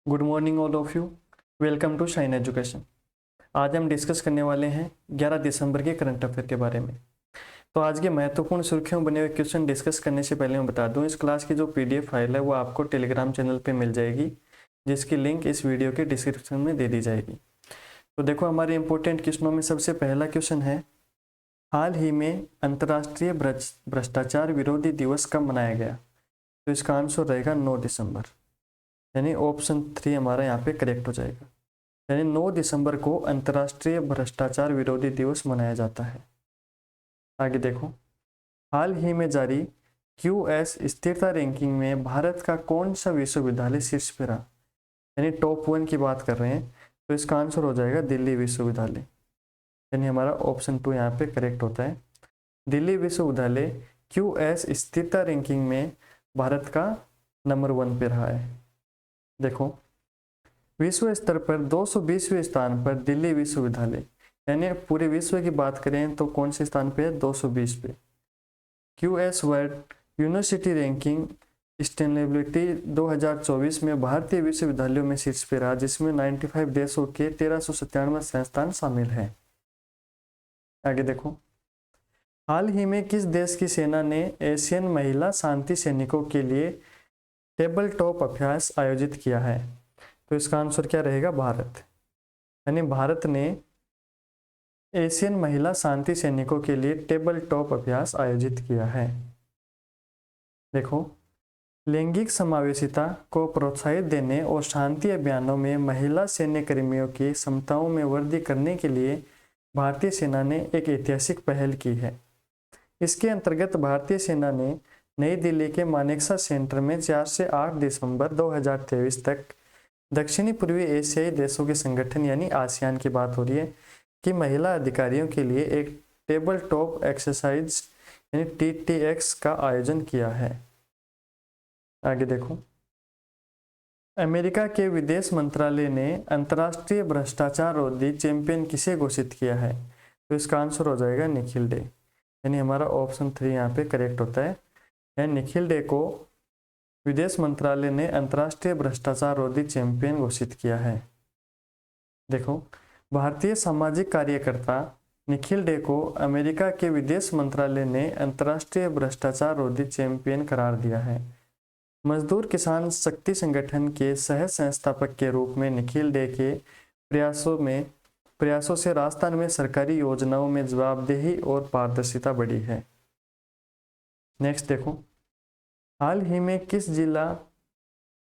Good morning all of you. Welcome to Shine Education. आज हम discuss करने वाले हैं 11 दिसंबर के करंट अफेयर के बारे में। तो आज के महत्वपूर्ण सुर्खियों बने हुए क्वेश्चन डिस्कस करने से पहले मैं बता दूं, इस क्लास की जो पीडीएफ फाइल है वो आपको टेलीग्राम चैनल पे मिल जाएगी, जिसकी लिंक इस वीडियो के डिस्क्रिप्शन में दे दी जाएगी। तो देखो, हमारे इंपॉर्टेंट क्वेश्चनों में सबसे पहला क्वेश्चन है, हाल ही में अंतर्राष्ट्रीय भ्रष्टाचार विरोधी दिवस कब मनाया गया? तो इसका आंसर रहेगा 9 दिसंबर, यानी ऑप्शन 3 हमारा यहाँ पे करेक्ट हो जाएगा। यानी 9 दिसंबर को अंतर्राष्ट्रीय भ्रष्टाचार विरोधी दिवस मनाया जाता है। आगे देखो, हाल ही में जारी QS स्थिरता रैंकिंग में भारत का कौन सा विश्वविद्यालय शीर्ष पे रहा? यानी टॉप 1 की बात कर रहे हैं, तो इसका आंसर हो जाएगा दिल्ली विश्वविद्यालय। यानी हमारा ऑप्शन 2 यहाँ पे करेक्ट होता है। दिल्ली विश्वविद्यालय QS स्थिरता रैंकिंग में भारत का नंबर 1 पे रहा है। देखो, विश्व स्तर पर 220वें स्थान पर दिल्ली विश्वविद्यालय, यानी पूरे विश्व की बात करें तो कौन से स्थान पे है? 220 पे। QS world university ranking sustainability 2024 में भारतीय विश्वविद्यालयों में शीर्ष पे रहा, जिसमें 95 देशों के 1397 संस्थान शामिल हैं। आगे देखो, हाल ही में किस देश की सेना ने एशियन महिला शांति सैनिकों के लिए टेबल टॉप अभ्यास आयोजित किया है? तो इसका आंसर क्या रहेगा? भारत। यानी भारत ने एशियन महिला शांति सैनिकों के लिए टेबल टॉप अभ्यास आयोजित किया है। देखो, लैंगिक समावेशिता को प्रोत्साहित देने और शांति अभियानों में महिला सैन्य कर्मियों की क्षमताओं में वृद्धि करने के लिए भारतीय सेना ने एक ऐतिहासिक पहल की है। इसके अंतर्गत भारतीय सेना ने नई दिल्ली के मानेकशॉ सेंटर में 4 से 8 दिसंबर 2023 तक दक्षिणी पूर्वी एशियाई देशों के संगठन यानी आसियान की बात हो रही है कि महिला अधिकारियों के लिए एक टेबल टॉप एक्सरसाइज यानी TTX का आयोजन किया है। आगे देखो, अमेरिका के विदेश मंत्रालय ने अंतर्राष्ट्रीय भ्रष्टाचार विरोधी चैंपियन किसे घोषित किया है? तो इसका आंसर हो जाएगा निखिल डे। यानी हमारा ऑप्शन 3 यहाँ पे करेक्ट होता है। यानी निखिल डे को विदेश मंत्रालय ने अंतर्राष्ट्रीय भ्रष्टाचार विरोधी चैंपियन घोषित किया है। देखो, भारतीय सामाजिक कार्यकर्ता निखिल डे को अमेरिका के विदेश मंत्रालय ने अंतर्राष्ट्रीय भ्रष्टाचार विरोधी चैंपियन करार दिया है। मजदूर किसान शक्ति संगठन के सह संस्थापक के रूप में निखिल डे के प्रयासों से राजस्थान में सरकारी योजनाओं में जवाबदेही और पारदर्शिता बढ़ी है। नेक्स्ट देखो, हाल ही में किस जिला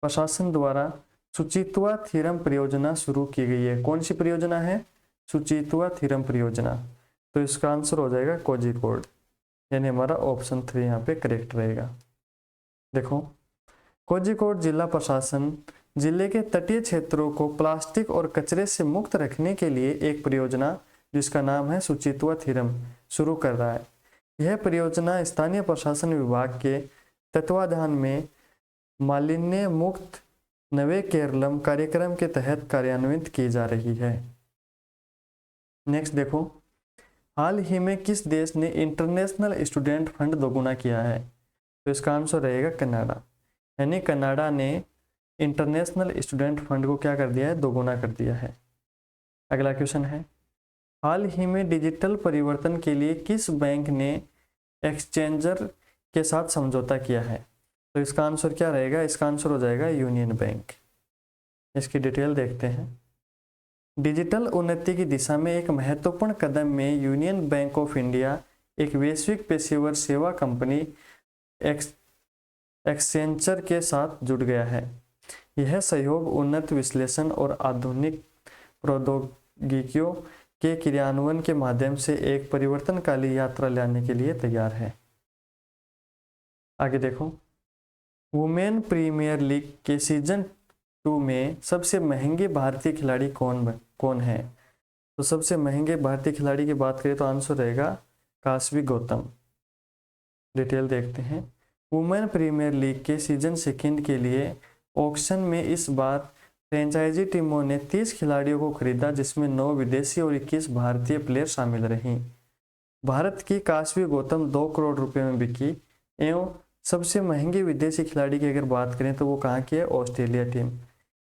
प्रशासन द्वारा सुचित्वा थीरम परियोजना शुरू की गई है? कौन सी परियोजना है? सुचित्वा थीरम परियोजना। तो इसका आंसर हो जाएगा कोझिकोड। यानी हमारा ऑप्शन 3 यहाँ पे करेक्ट रहेगा। देखो, कोझिकोड जिला प्रशासन जिले के तटीय क्षेत्रों को प्लास्टिक और कचरे से मुक्त रखने के लिए एक परियोजना जिसका नाम है सुचित्वा थीरम शुरू कर रहा है। यह परियोजना स्थानीय प्रशासन विभाग के तत्वाधान में मालिन्य मुक्त नवे केरलम कार्यक्रम के तहत कार्यान्वित की जा रही है। नेक्स्ट देखो, हाल ही में किस देश ने इंटरनेशनल स्टूडेंट फंड दोगुना किया है? तो इसका आंसर रहेगा कनाडा। यानी कनाडा ने इंटरनेशनल स्टूडेंट फंड को क्या कर दिया है? दोगुना कर दिया है। अगला क्वेश्चन है, हाल ही में डिजिटल परिवर्तन के लिए किस बैंक ने एक्सचेंजर के साथ समझौता किया है? तो इसका आंसर क्या रहेगा? इसका आंसर हो जाएगा यूनियन बैंक। इसकी डिटेल देखते हैं। डिजिटल उन्नति की दिशा में एक महत्वपूर्ण कदम में यूनियन बैंक ऑफ इंडिया एक वैश्विक पेशेवर सेवा कंपनी एक्सचेंजर के साथ जुड़ गया है। यह सहयोग उन्नत विश्लेषण और आधुनिक प्रौद्योगिकियों के क्रियान्वयन के माध्यम से एक परिवर्तनकाली यात्रा लाने के लिए तैयार है। आगे देखो, वुमेन प्रीमियर लीग के सीजन 2 में सबसे महंगे भारतीय खिलाड़ी कौन है? तो सबसे महंगे भारतीय खिलाड़ी की बात करें तो आंसर रहेगा काशवी गौतम। डिटेल देखते हैं। वुमेन प्रीमियर लीग के सीजन 2 के लिए ऑक्शन में इस बार फ्रेंचाइजी टीमों ने 30 खिलाड़ियों को खरीदा, जिसमें 9 विदेशी और 21 भारतीय प्लेयर शामिल रहीं। भारत की काशवी गौतम 2 करोड़ रुपए में बिकी। एवं सबसे महंगे विदेशी खिलाड़ी की अगर बात करें तो वो कहाँ की है? Australia team.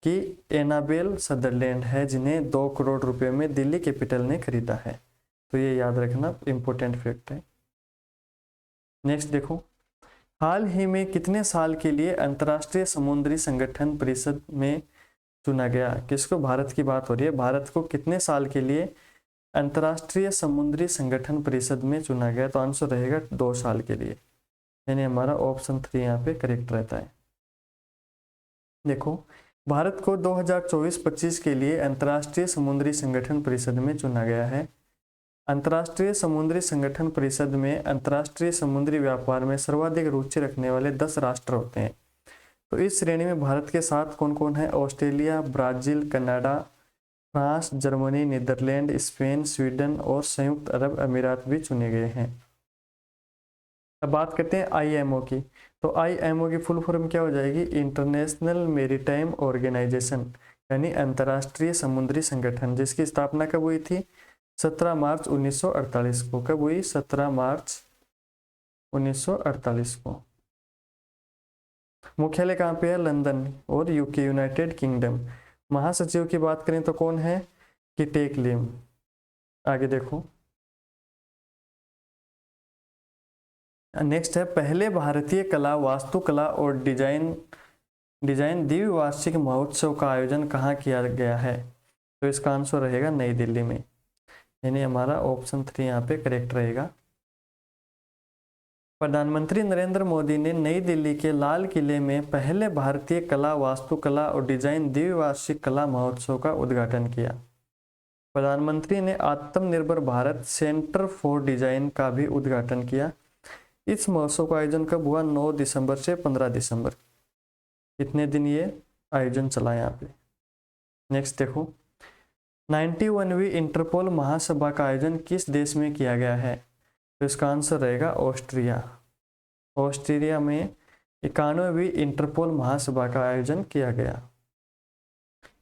कि एनाबेल सदरलैंड है, जिन्हें 2 करोड़ रुपए में दिल्ली कैपिटल ने खरीदा है। तो ये याद रखना, इंपॉर्टेंट फैक्ट है। नेक्स्ट देखो, हाल ही में कितने साल के लिए अंतर्राष्ट्रीय समुद्री संगठन परिषद में चुना गया? किसको? भारत की बात हो रही है। भारत को कितने साल के लिए अंतर्राष्ट्रीय समुद्री संगठन परिषद में चुना गया? तो आंसर रहेगा 2 साल के लिए, यानी हमारा ऑप्शन 3 यहाँ पे करेक्ट रहता है। देखो, भारत को 2024-25 के लिए अंतर्राष्ट्रीय समुद्री संगठन परिषद में चुना गया है। अंतर्राष्ट्रीय समुद्री संगठन परिषद में अंतर्राष्ट्रीय समुद्री व्यापार में सर्वाधिक रुचि रखने वाले 10 राष्ट्र होते हैं। तो इस श्रेणी में भारत के साथ कौन कौन है? Australia, Brazil, Canada, France, Germany, Netherlands, Spain, Sweden और संयुक्त अरब अमीरात भी चुने गए हैं। अब बात करते हैं आईएमओ की। तो आईएमओ की फुल फॉर्म क्या हो जाएगी? इंटरनेशनल मैरीटाइम ऑर्गेनाइजेशन, यानी अंतर्राष्ट्रीय समुद्री संगठन, जिसकी स्थापना कब हुई थी? 17 मार्च 1948 को। कब हुई? 17 मार्च 1948 को। मुख्यालय कहाँ पे है? लंदन और यूके, यूनाइटेड किंगडम। महासचिव की बात करें तो कौन है? कि टेक लिम। आगे देखो, नेक्स्ट है, पहले भारतीय कला, वास्तुकला और डिजाइन द्विवार्षिक महोत्सव का आयोजन कहाँ किया गया है? तो इसका आंसर रहेगा नई दिल्ली में, यानी हमारा ऑप्शन 3 यहाँ पे करेक्ट रहेगा। प्रधानमंत्री नरेंद्र मोदी ने नई दिल्ली के लाल किले में पहले भारतीय कला, वास्तुकला और डिजाइन द्विवार्षिक कला महोत्सव का उद्घाटन किया। प्रधानमंत्री ने आत्मनिर्भर भारत सेंटर फॉर डिजाइन का भी उद्घाटन किया। इस महोत्सव का आयोजन कब हुआ? 9 दिसंबर से 15 दिसंबर। कितने दिन ये आयोजन चला यहाँ पे। नेक्स्ट देखो, 91वीं इंटरपोल महासभा का आयोजन किस देश में किया गया है? तो इसका आंसर रहेगा ऑस्ट्रिया। ऑस्ट्रिया में 91वीं इंटरपोल महासभा का आयोजन किया गया।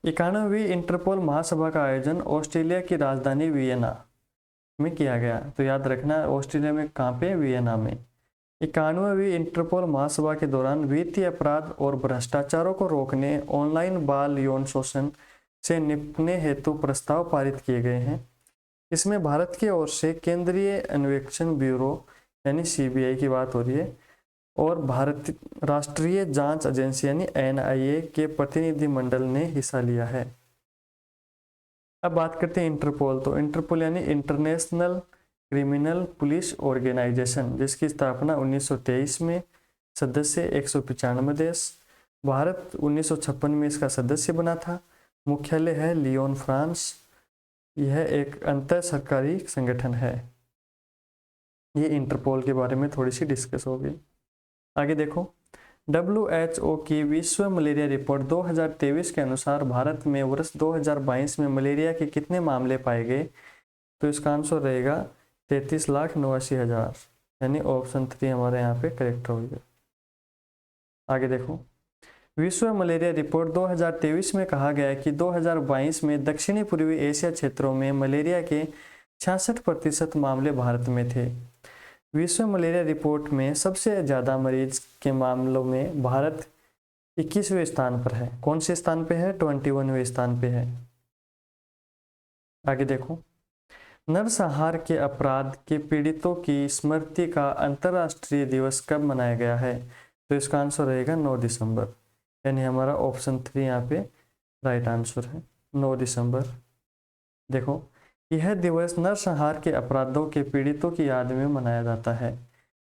91वीं इंटरपोल महासभा का आयोजन ऑस्ट्रेलिया की राजधानी वियना में किया गया। तो याद रखना, ऑस्ट्रेलिया में कहाँ पे? वियना में। 91वीं इंटरपोल महासभा के दौरान वित्तीय अपराध और भ्रष्टाचारों को रोकने, ऑनलाइन बाल यौन शोषण से निपटने हेतु प्रस्ताव पारित किए गए हैं। इसमें भारत की ओर से केंद्रीय अन्वेषण ब्यूरो यानी सीबीआई की बात हो रही है, और भारतीय राष्ट्रीय जांच एजेंसी यानी एनआईए के प्रतिनिधिमंडल ने हिस्सा लिया है। अब बात करते हैं इंटरपोल। तो इंटरपोल यानी इंटरनेशनल क्रिमिनल पुलिस ऑर्गेनाइजेशन, जिसकी स्थापना 1923 में, सदस्य 195 देश। भारत 1956 में इसका सदस्य बना था। मुख्यालय है लियोन, फ्रांस। यह एक अंतर सरकारी संगठन है। ये इंटरपोल के बारे में थोड़ी सी डिस्कस होगी। आगे देखो, WHO की विश्व मलेरिया रिपोर्ट 2023 के अनुसार भारत में वर्ष 2022 में मलेरिया के कितने मामले पाए गए? तो इसका आंसर रहेगा 33,89,000, यानी ऑप्शन 3 हमारे यहाँ पे करेक्ट हो गया। आगे देखो, विश्व मलेरिया रिपोर्ट 2023 में कहा गया है कि 2022 में दक्षिणी पूर्वी एशिया क्षेत्रों में मलेरिया के 66% मामले भारत में थे। विश्व मलेरिया रिपोर्ट में सबसे ज़्यादा मरीज के मामलों में भारत 21वें स्थान पर है। कौन से स्थान पे है? 21वें स्थान पे है। आगे देखो, नरसंहार के अपराध के पीड़ितों की स्मृति का अंतर्राष्ट्रीय दिवस कब मनाया गया है? तो इसका आंसर रहेगा 9 दिसंबर, यानी हमारा ऑप्शन 3 यहाँ पे राइट आंसर है, 9 दिसंबर। देखो, यह दिवस नरसंहार के अपराधों के पीड़ितों की याद में मनाया जाता है।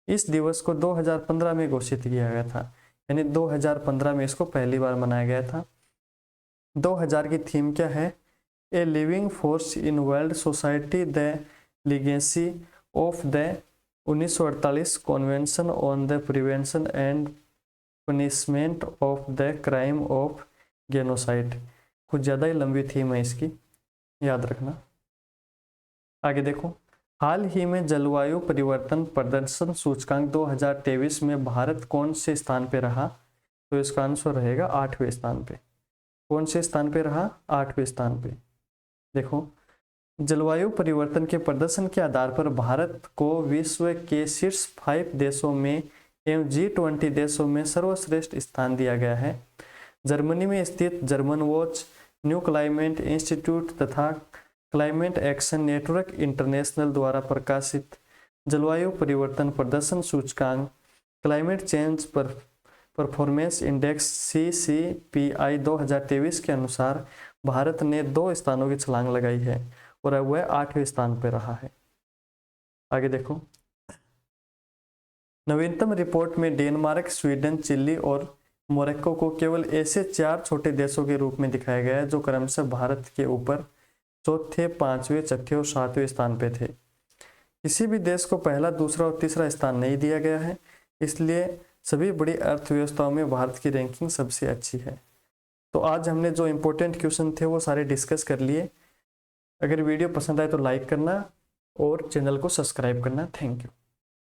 इस दिवस को 2015 में घोषित किया गया था, यानी 2015 में इसको पहली बार मनाया गया था। 2000 की थीम क्या है? A living force in world society, the legacy of the 1948 convention on the prevention and punishment of the crime of genocide. कुछ ज़्यादा ही लंबी थीम है इसकी, याद रखना। आगे देखो, हाल ही में जलवायु परिवर्तन प्रदर्शन सूचकांक 2023 में भारत कौन से स्थान पे रहा? तो इसका आंसर रहेगा 8वें स्थान पे। कौन से स्थान पे रहा? 8वें स्थान पे। देखो, जलवायु परिवर्तन के प्रदर्शन के आधार पर भारत को विश्व के शीर्ष 5 देशों में एवं G20 देशों में सर्वश्रेष्ठ स्थान दिया गया है। जर्मनी में स्थित German watch, new climate institute तथा क्लाइमेट एक्शन नेटवर्क इंटरनेशनल द्वारा प्रकाशित जलवायु परिवर्तन प्रदर्शन सूचकांक क्लाइमेट चेंज पर परफॉर्मेंस इंडेक्स CCPI 2023 के अनुसार भारत ने 2 स्थानों की छलांग लगाई है और अब वह 8वें स्थान पर रहा है। आगे देखो, नवीनतम रिपोर्ट में डेनमार्क, स्वीडन, चिली और मोरक्को को केवल ऐसे 4 छोटे देशों के रूप में दिखाया गया है जो क्रमशः भारत के ऊपर चौथे, 5वें, 6ठे और 7वें स्थान पे थे। किसी भी देश को पहला, दूसरा और तीसरा स्थान नहीं दिया गया है, इसलिए सभी बड़ी अर्थव्यवस्थाओं में भारत की रैंकिंग सबसे अच्छी है। तो आज हमने जो इम्पोर्टेंट क्वेश्चन थे वो सारे डिस्कस कर लिए। अगर वीडियो पसंद आए तो लाइक करना और चैनल को सब्सक्राइब करना। Thank you.